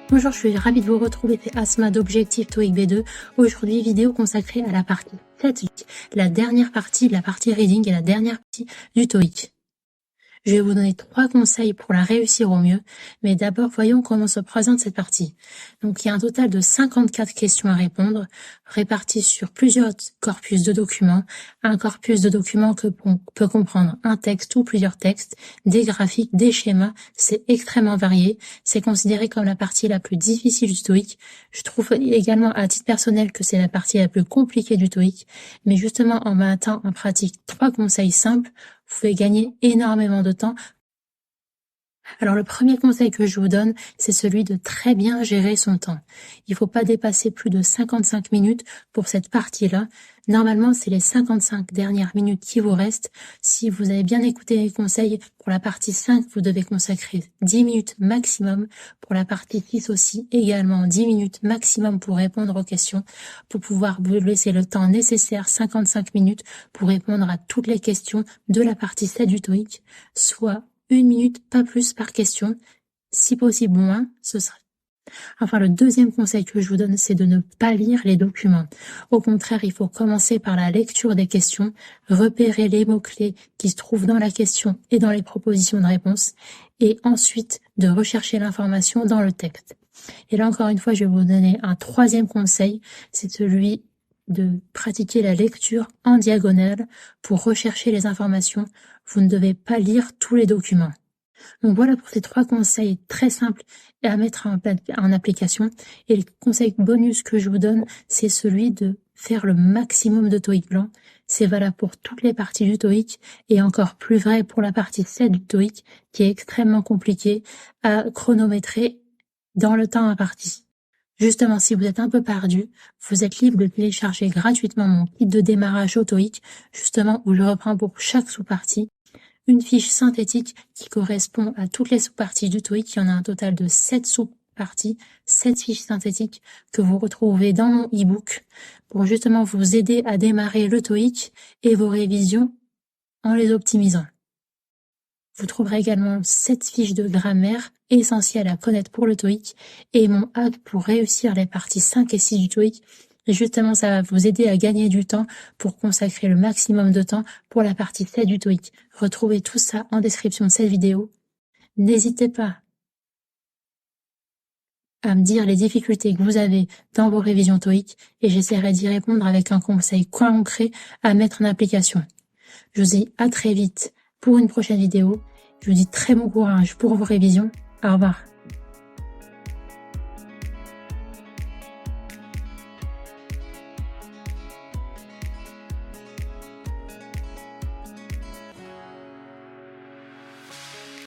Bonjour, je suis ravie de vous retrouver, c'est Asma d'Objectif TOEIC B2. Aujourd'hui, vidéo consacrée à la partie 7, la dernière partie de la partie reading et la dernière partie du TOEIC. Je vais vous donner 3 conseils pour la réussir au mieux, mais d'abord voyons comment se présente cette partie. Donc il y a un total de 54 questions à répondre, réparties sur plusieurs corpus de documents. Un corpus de documents que peut comprendre un texte ou plusieurs textes, des graphiques, des schémas, c'est extrêmement varié. C'est considéré comme la partie la plus difficile du TOEIC. Je trouve également à titre personnel que c'est la partie la plus compliquée du TOEIC, mais justement en mettant en pratique 3 conseils simples, vous pouvez gagner énormément de temps. Alors le premier conseil que je vous donne, c'est celui de très bien gérer son temps. Il ne faut pas dépasser plus de 55 minutes pour cette partie-là. Normalement, c'est les 55 dernières minutes qui vous restent. Si vous avez bien écouté les conseils, pour la partie 5, vous devez consacrer 10 minutes maximum. Pour la partie 6 aussi, également 10 minutes maximum pour répondre aux questions, pour pouvoir vous laisser le temps nécessaire, 55 minutes, pour répondre à toutes les questions de la partie 7 du TOEIC, soit 1 minute, pas plus par question. Si possible moins, ce serait. Enfin, le deuxième conseil que je vous donne, c'est de ne pas lire les documents. Au contraire, il faut commencer par la lecture des questions, repérer les mots-clés qui se trouvent dans la question et dans les propositions de réponse, et ensuite de rechercher l'information dans le texte. Et là, encore une fois, je vais vous donner un troisième conseil, c'est celui de pratiquer la lecture en diagonale pour rechercher les informations. Vous ne devez pas lire tous les documents. Donc voilà pour ces 3 conseils très simples à mettre en application. Et le conseil bonus que je vous donne, c'est celui de faire le maximum de TOEIC blanc. C'est valable pour toutes les parties du TOEIC et encore plus vrai pour la partie 7 du TOEIC qui est extrêmement compliquée à chronométrer dans le temps imparti. Justement, si vous êtes un peu perdu, vous êtes libre de télécharger gratuitement mon kit de démarrage au TOEIC, justement où je reprends pour chaque sous-partie une fiche synthétique qui correspond à toutes les sous-parties du TOEIC. Il y en a un total de 7 sous-parties, 7 fiches synthétiques que vous retrouvez dans mon e-book pour justement vous aider à démarrer le TOEIC et vos révisions en les optimisant. Vous trouverez également 7 fiches de grammaire essentielles à connaître pour le TOEIC et mon hack pour réussir les parties 5 et 6 du TOEIC. Et justement, ça va vous aider à gagner du temps pour consacrer le maximum de temps pour la partie 7 du TOEIC. Retrouvez tout ça en description de cette vidéo. N'hésitez pas à me dire les difficultés que vous avez dans vos révisions TOEIC et j'essaierai d'y répondre avec un conseil concret à mettre en application. Je vous dis à très vite pour une prochaine vidéo. Je vous dis très bon courage pour vos révisions. Au revoir.